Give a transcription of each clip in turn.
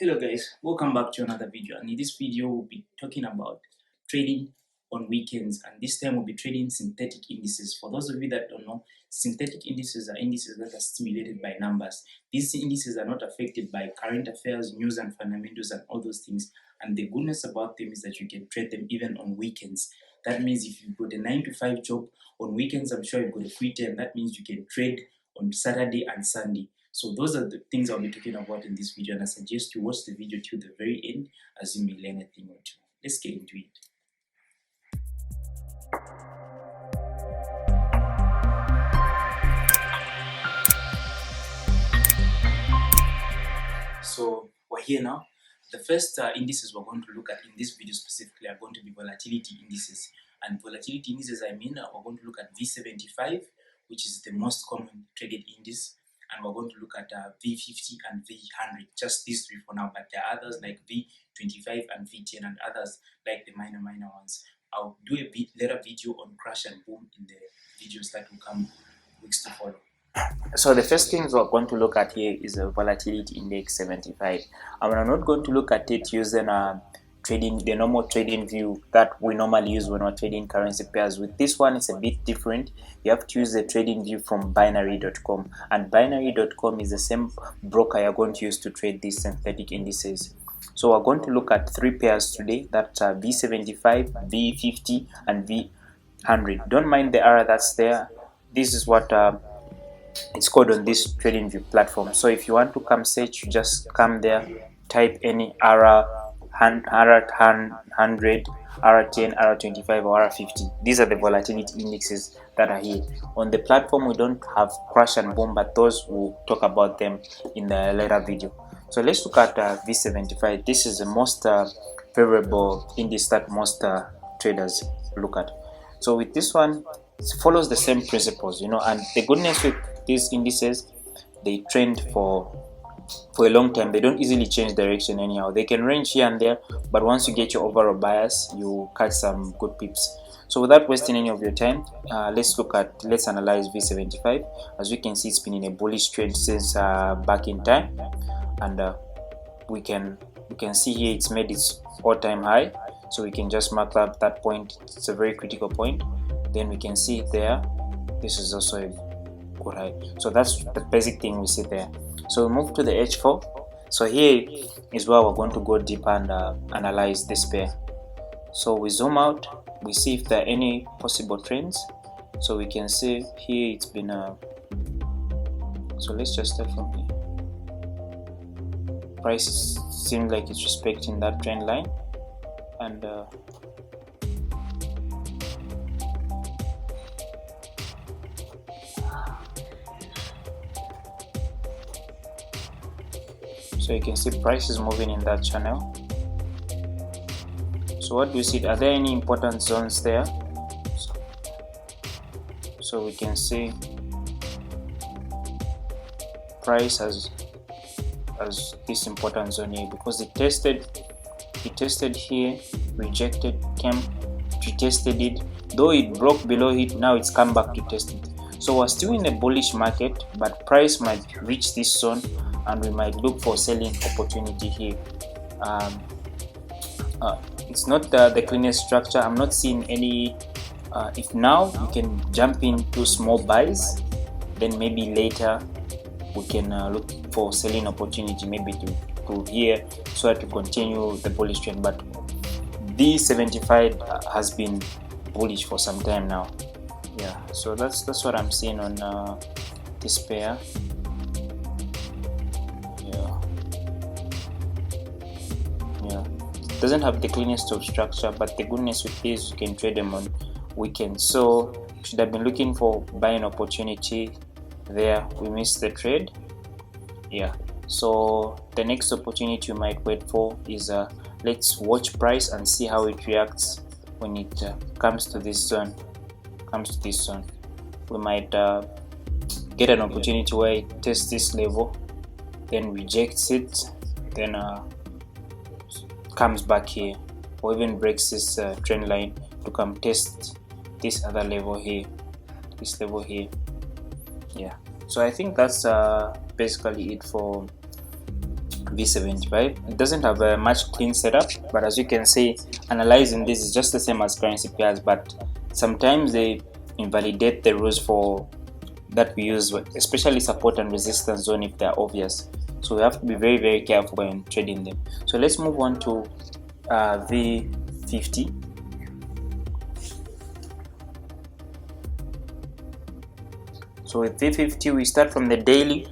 Hello guys, welcome back to another video, and in this video we'll be talking about trading on weekends, and this time we'll be trading synthetic indices. For those of you that don't know, synthetic indices are indices that are stimulated by numbers. These indices are not affected by current affairs, news and fundamentals and all those things, and the goodness about them is that you can trade them even on weekends. That means if you've got a 9 to 5 job, on weekends I'm sure you've got a free time. That means you can trade on Saturday and Sunday. So those are the things I'll be talking about in this video, and I suggest you watch the video till the very end as you may learn a thing or two. Let's get into it. So we're here now. The first indices we're going to look at in this video specifically are going to be volatility indices. And volatility indices, I mean, we're going to look at V75, which is the most common traded index. And we're going to look at V50 and V100, just these three for now, but there are others like V25 and V10 and others like the minor ones. I'll do a later video on crash and boom in the videos that will come weeks to follow. So the first things we're going to look at here is a volatility index 75. I'm not going to look at it using the normal trading view that we normally use when we're trading currency pairs. With this one, it's a bit different. You have to use the trading view from binary.com, and binary.com is the same broker you're going to use to trade these synthetic indices. So we're going to look at three pairs today, that V75, V50 and V100. Don't mind the error that's there. This is what it's called on this trading view platform. So if you want to come search, you just come there, type any error, R100, R10, R25 or R50. These are the volatility indexes that are here. On the platform we don't have crash and boom, but those we'll talk about them in the later video. So let's look at V75. This is the most favorable index that most traders look at. So with this one, it follows the same principles, and the goodness with these indices, they trend for a long time. They don't easily change direction anyhow. They can range here and there, but once you get your overall bias, you catch some good pips. So without wasting any of your time, let's analyze V75. As we can see, it's been in a bullish trend since back in time, and we can see here it's made its all-time high. So we can just mark up that point. It's a very critical point. Then we can see it there. This is also a good high. So that's the basic thing we see there. So we move to the H4. So here is where we're going to go deep and analyze this pair. So we zoom out, we see if there are any possible trends. So we can see here it's been so let's just start from here. Price seems like it's respecting that trend line, and so you can see price is moving in that channel. So what do we see? Are there any important zones there? So we can see price has this important zone here, because it tested here, rejected, came, retested it. Though it broke below it, now it's come back to test it. So we're still in a bullish market, but price might reach this zone and we might look for selling opportunity here. It's not the cleanest structure. I'm not seeing any. If now you can jump into small buys, then maybe later we can look for selling opportunity, maybe to here, so to continue the bullish trend. But V75 has been bullish for some time now. Yeah, so that's what I'm seeing on this pair. It doesn't have the cleanest of structure, but the goodness with this, you can trade them on weekends. So should have been looking for buying opportunity there. We missed the trade. Yeah, so the next opportunity you might wait for is let's watch price and see how it reacts when it comes to this zone. We might get an opportunity where it tests this level, then rejects it, then comes back here, or even breaks this trend line to come test this other level here, this level here. Yeah, so I think that's basically it for V75. It doesn't have a much clean setup, but as you can see, analyzing this is just the same as currency pairs, but sometimes they invalidate the rules for that we use, especially support and resistance zone if they are obvious. So we have to be very careful when trading them. So let's move on to V50. So with V50, we start from the daily.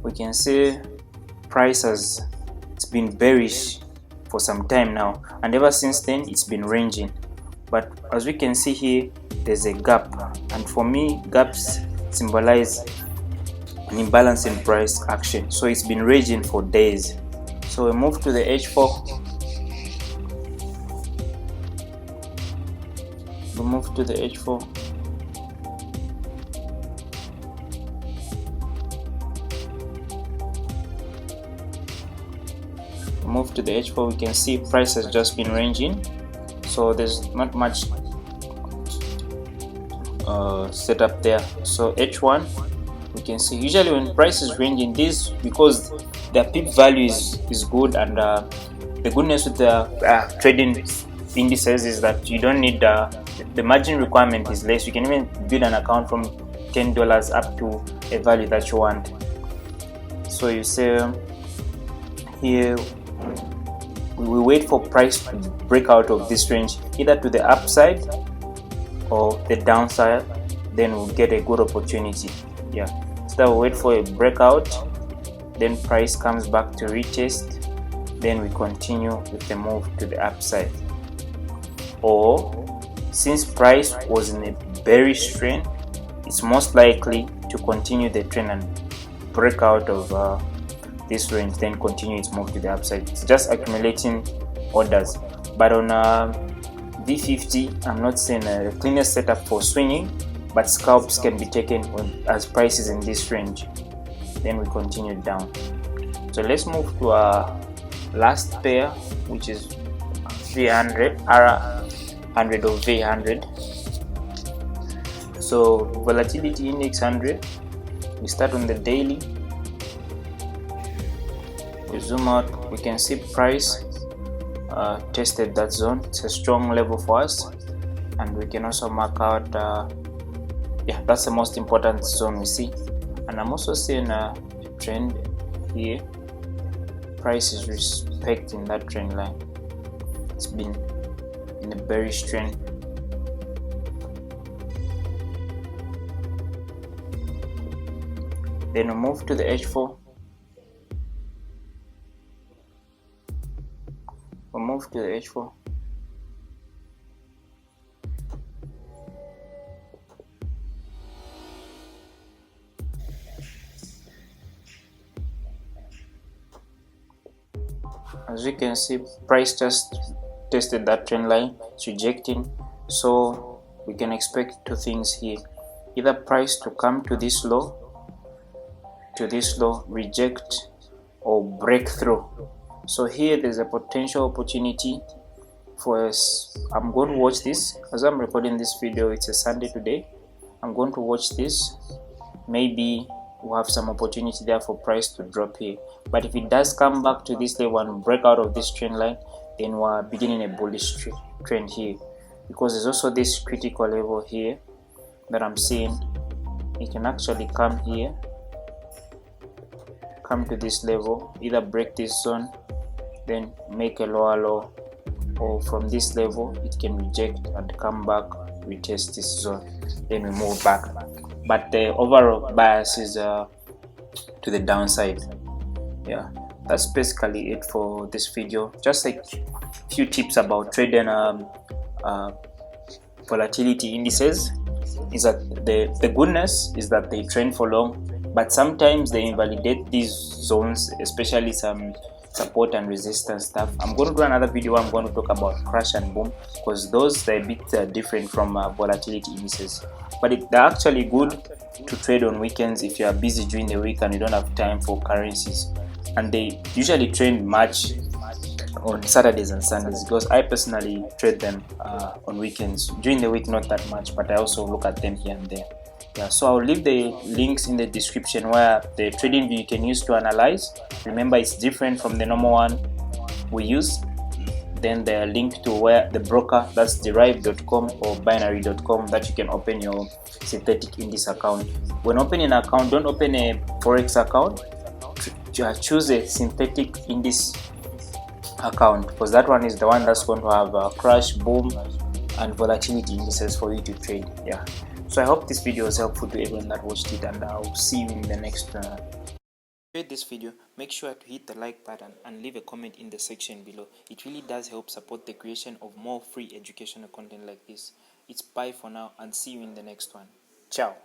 We can see price it's been bearish for some time now, and ever since then it's been ranging. But as we can see here, there's a gap, and for me, gaps symbolize an imbalance in price action. So it's been raging for days. So we move to the H4. We move to the H4. Move to the H4, we can see price has just been ranging, so there's not much setup there. So H1, we can see usually when price is ranging, this because the pip value is good, and the goodness with the trading indices is that you don't need the margin requirement is less. You can even build an account from $10 up to a value that you want. So you say here, we wait for price to break out of this range, either to the upside or the downside, then we'll get a good opportunity. Yeah, so we'll wait for a breakout, then price comes back to retest, then we continue with the move to the upside. Or since price was in a bearish trend, it's most likely to continue the trend and break out of this range, then continue its move to the upside. It's just accumulating orders. But on V50, I'm not saying a cleanest setup for swinging, but scalps can be taken as prices in this range. Then we continue down. So let's move to our last pair, which is V100, R100 or V100. So volatility index 100. We start on the daily. We zoom out, we can see price tested that zone. It's a strong level for us, and we can also mark out yeah, that's the most important zone we see. And I'm also seeing a trend here. Price is respecting that trend line. It's been in a bearish trend. Then we move to the H4. We'll move to the H4. As you can see, price just tested that trend line, it's rejecting. So we can expect two things here: either price to come to this low, reject, or break through. So here there's a potential opportunity for us. I'm going to watch this as I'm recording this video. It's a Sunday today. I'm going to watch this. Maybe we'll have some opportunity there for price to drop here. But if it does come back to this level and break out of this trend line, then we're beginning a bullish trend here, because there's also this critical level here that I'm seeing. It can actually come here, come to this level, either break this zone, then make a lower low, or from this level it can reject and come back, retest this zone, then we move back. But the overall bias is to the downside. Yeah, that's basically it for this video. Just like a few tips about trading volatility indices is that the goodness is that they trend for long, but sometimes they invalidate these zones, especially some support and resistance stuff. I'm going to do another video. I'm going to talk about crash and boom, because those are a bit different from volatility indices, but they're actually good to trade on weekends if you are busy during the week and you don't have time for currencies. And they usually trend much on Saturdays and Sundays, because I personally trade them on weekends. During the week not that much, but I also look at them here and there. Yeah, so I'll leave the links in the description where the Tradingview you can use to analyze. Remember, it's different from the normal one we use. Then the link to where the broker, that's derive.com or binary.com, that you can open your synthetic index account. When opening an account, don't open a forex account, choose a synthetic index account, because that one is the one that's going to have a crash, boom, and volatility indices for you to trade. Yeah, so I hope this video was helpful to everyone that watched it, and I'll see you in the next If you enjoyed this video, make sure to hit the like button and leave a comment in the section below. It really does help support the creation of more free educational content like this. It's bye for now, and see you in the next one. Ciao.